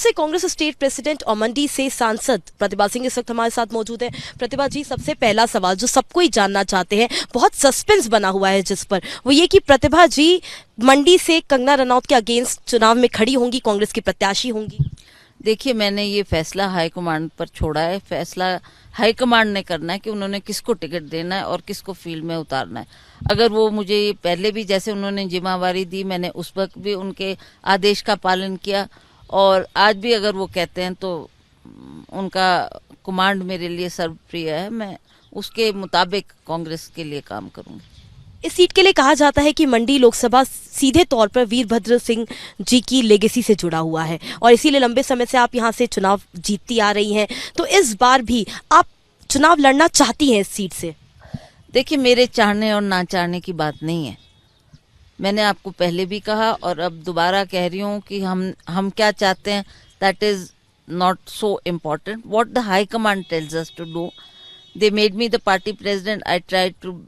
से Congress state president और मंडी से सांसद प्रतिभा सिंह इस वक्त हमारे साथ मौजूद है। प्रतिभा जी, सबसे पहला सवाल जो सबको ही जानना चाहते हैं, बहुत सस्पेंस बना हुआ है जिस पर, वो ये कि प्रतिभा जी मंडी से कंगना रनौत के अगेंस्ट चुनाव में खड़ी होंगी, कांग्रेस की प्रत्याशी होंगी। देखिए, मैंने ये फैसला हाईकमांड पर छोड़ा है। फैसला हाईकमांड ने करना है कि उन्होंने किसको टिकट देना है और किसको फील्ड में उतारना है। अगर वो मुझे पहले भी जैसे उन्होंने जिम्मेवारी दी, मैंने उस वक्त भी उनके आदेश का पालन किया, और आज भी अगर वो कहते हैं तो उनका कमांड मेरे लिए सर्वप्रिय है। मैं उसके मुताबिक कांग्रेस के लिए काम करूंगी। इस सीट के लिए कहा जाता है कि मंडी लोकसभा सीधे तौर पर वीरभद्र सिंह जी की लेगेसी से जुड़ा हुआ है और इसीलिए लंबे समय से आप यहां से चुनाव जीतती आ रही हैं, तो इस बार भी आप चुनाव लड़ना चाहती हैं इस सीट से? देखिए, मेरे चाहने और ना चाहने की बात नहीं है। मैंने आपको पहले भी कहा और अब दोबारा कह रही हूँ कि हम क्या चाहते हैं, that is not so important. What the high command tells us to do. They made me the party president. I tried to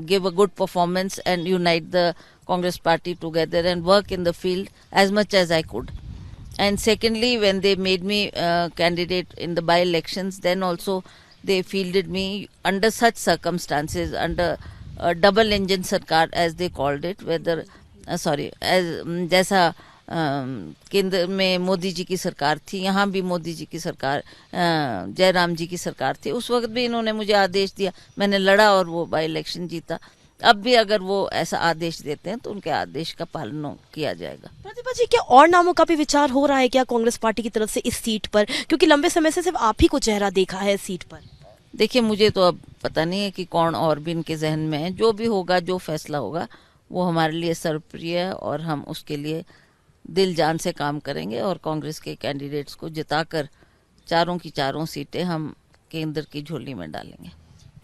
give a good performance and unite the Congress party together and work in the field as much as I could. And secondly, when they made me candidate in the by-elections, then also they fielded me under such circumstances, under a double engine sarkar as they called it, whether as जैसा केंद्र में मोदी जी की सरकार थी, यहाँ भी मोदी जी की सरकार, जयराम जी की सरकार थी। उस वक्त भी इन्होंने मुझे आदेश दिया, मैंने लड़ा और वो बाई इलेक्शन जीता। अब भी अगर वो ऐसा आदेश देते हैं तो उनके आदेश का पालन किया जाएगा। प्रतिभा जी, क्या और नामों का भी विचार हो रहा है क्या कांग्रेस पार्टी की तरफ से इस सीट पर, क्योंकि लंबे समय से सिर्फ आप ही को चेहरा देखा है इस सीट पर? देखिए, मुझे तो अब पता नहीं है कि कौन और भी इनके जहन में है। जो भी होगा, जो फैसला होगा, वो हमारे लिए सर्वप्रिय है और हम उसके लिए दिल जान से काम करेंगे और कांग्रेस के कैंडिडेट्स को जिताकर चारों की चारों सीटें हम केंद्र की झोली में डालेंगे।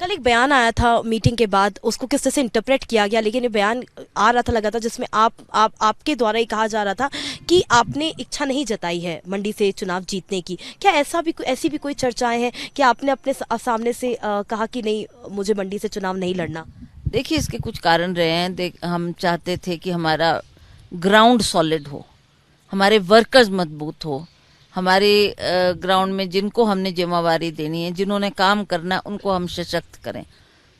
कल एक बयान आया था मीटिंग के बाद, उसको किस तरह से इंटरप्रेट किया गया, लेकिन ये बयान आ रहा था लगातार जिसमें आपके द्वारा ये कहा जा रहा था कि आपने इच्छा नहीं जताई है मंडी से चुनाव जीतने की। क्या ऐसी भी कोई चर्चाएं हैं कि आपने अपने सामने से कहा कि नहीं, मुझे मंडी से चुनाव नहीं लड़ना? देखिए, इसके कुछ कारण रहे हैं। हम चाहते थे कि हमारा ग्राउंड सॉलिड हो, हमारे वर्कर्स मजबूत हो, हमारे ग्राउंड में जिनको हमने जिम्मेवारी देनी है, जिन्होंने काम करना, उनको हम सशक्त करें।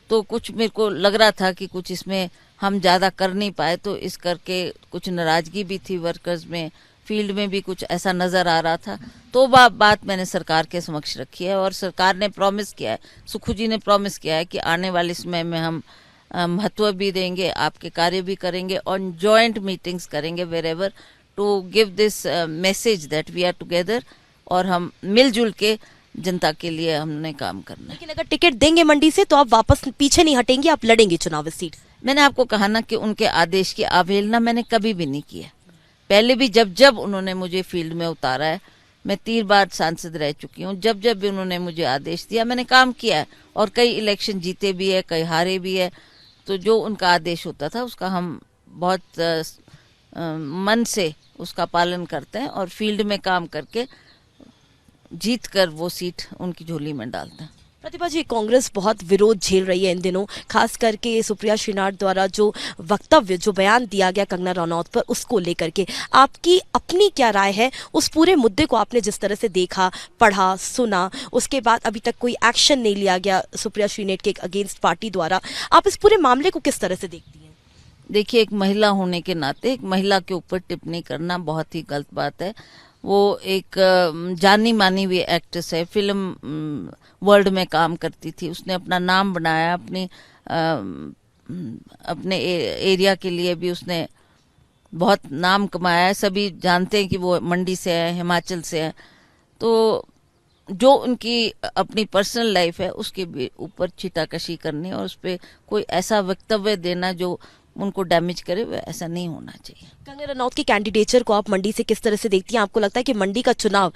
तो कुछ मेरे को लग रहा था कि कुछ इसमें हम ज़्यादा कर नहीं पाए, तो इस करके कुछ नाराज़गी भी थी वर्कर्स में, फील्ड में भी कुछ ऐसा नज़र आ रहा था। तो बात मैंने सरकार के समक्ष रखी है और सरकार ने प्रॉमिस किया है, सुखू जी ने प्रॉमिस किया है कि आने वाले समय में हम महत्व भी देंगे, आपके कार्य भी करेंगे और जॉइंट मीटिंग्स करेंगे wherever to give this message that we are together, और हम मिलजुल के जनता के लिए हमने काम करना है। लेकिन अगर टिकट देंगे मंडी से तो आप वापस पीछे नहीं हटेंगे, आप लड़ेंगे चुनाव इस सीट? मैंने आपको कहा ना कि उनके आदेश की अवहेलना मैंने कभी भी नहीं की है। पहले भी जब उन्होंने मुझे फील्ड में उतारा है, मैं 3 बार सांसद रह चुकी हूँ, जब भी उन्होंने मुझे आदेश दिया मैंने काम किया है और कई इलेक्शन जीते भी है, कई हारे भी है। तो जो उनका आदेश होता था उसका हम बहुत मन से उसका पालन करते हैं और फील्ड में काम करके जीत कर वो सीट उनकी झोली में डालते हैं। प्रतिभा जी, कांग्रेस बहुत विरोध झेल रही है इन दिनों, खास करके सुप्रिया श्रीनाथ द्वारा जो वक्तव्य, जो बयान दिया गया कंगना रनौत पर, उसको लेकर के आपकी अपनी क्या राय है? उस पूरे मुद्दे को आपने जिस तरह से देखा, पढ़ा, सुना, उसके बाद अभी तक कोई एक्शन नहीं लिया गया सुप्रिया श्रीनाथ के अगेंस्ट पार्टी द्वारा, आप इस पूरे मामले को किस तरह से देखती हैं? देखिए, एक महिला होने के नाते एक महिला के ऊपर टिप्पणी करना बहुत ही गलत बात है। वो एक जानी मानी हुई एक्ट्रेस है, फिल्म वर्ल्ड में काम करती थी, उसने अपना नाम बनाया, अपने एरिया के लिए भी उसने बहुत नाम कमाया है। सभी जानते हैं कि वो मंडी से है, हिमाचल से है। तो जो उनकी अपनी पर्सनल लाइफ है उसके ऊपर छीटाकशी करनी और उस पर कोई ऐसा वक्तव्य देना जो उनको डैमेज करे, वो ऐसा नहीं होना चाहिए। कंगना रनौत की कैंडिडेचर को आप मंडी से किस तरह से देखती हैं? आपको लगता है कि मंडी का चुनाव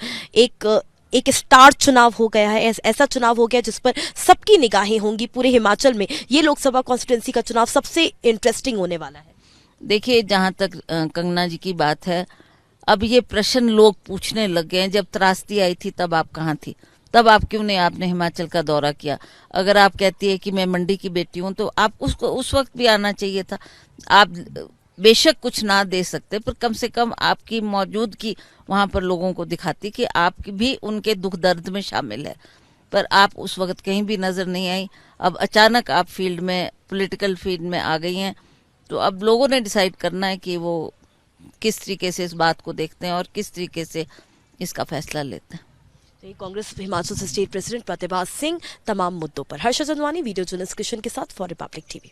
एक स्टार चुनाव हो गया है, ऐसा चुनाव हो गया जिस पर सबकी निगाहें होंगी पूरे हिमाचल में? ये लोकसभा कॉन्स्टिट्यूंसी का चुनाव सबसे इंटरेस्टिंग होने वाला है। देखिए, जहाँ तक कंगना जी की बात है, अब ये प्रश्न लोग पूछने लग गए हैं। जब त्रासदी आई थी तब आप कहाँ थी? तब आप क्यों नहीं, आपने हिमाचल का दौरा किया? अगर आप कहती है कि मैं मंडी की बेटी हूँ तो आप उसको उस वक्त भी आना चाहिए था। आप बेशक कुछ ना दे सकते, पर कम से कम आपकी मौजूदगी वहां पर लोगों को दिखाती कि आप भी उनके दुख दर्द में शामिल है। पर आप उस वक्त कहीं भी नजर नहीं आई। अब अचानक आप फील्ड में, पॉलिटिकल फील्ड में आ गई हैं, तो अब लोगों ने डिसाइड करना है कि वो किस तरीके से इस बात को देखते हैं और किस तरीके से इसका फैसला लेते हैं। तो ये कांग्रेस हिमाचल से स्टेट प्रेसिडेंट प्रतिभा सिंह तमाम मुद्दों पर। हर्षा चंदवानी, वीडियो जर्नलिस्ट किशन के साथ फॉर रिपब्लिक टीवी।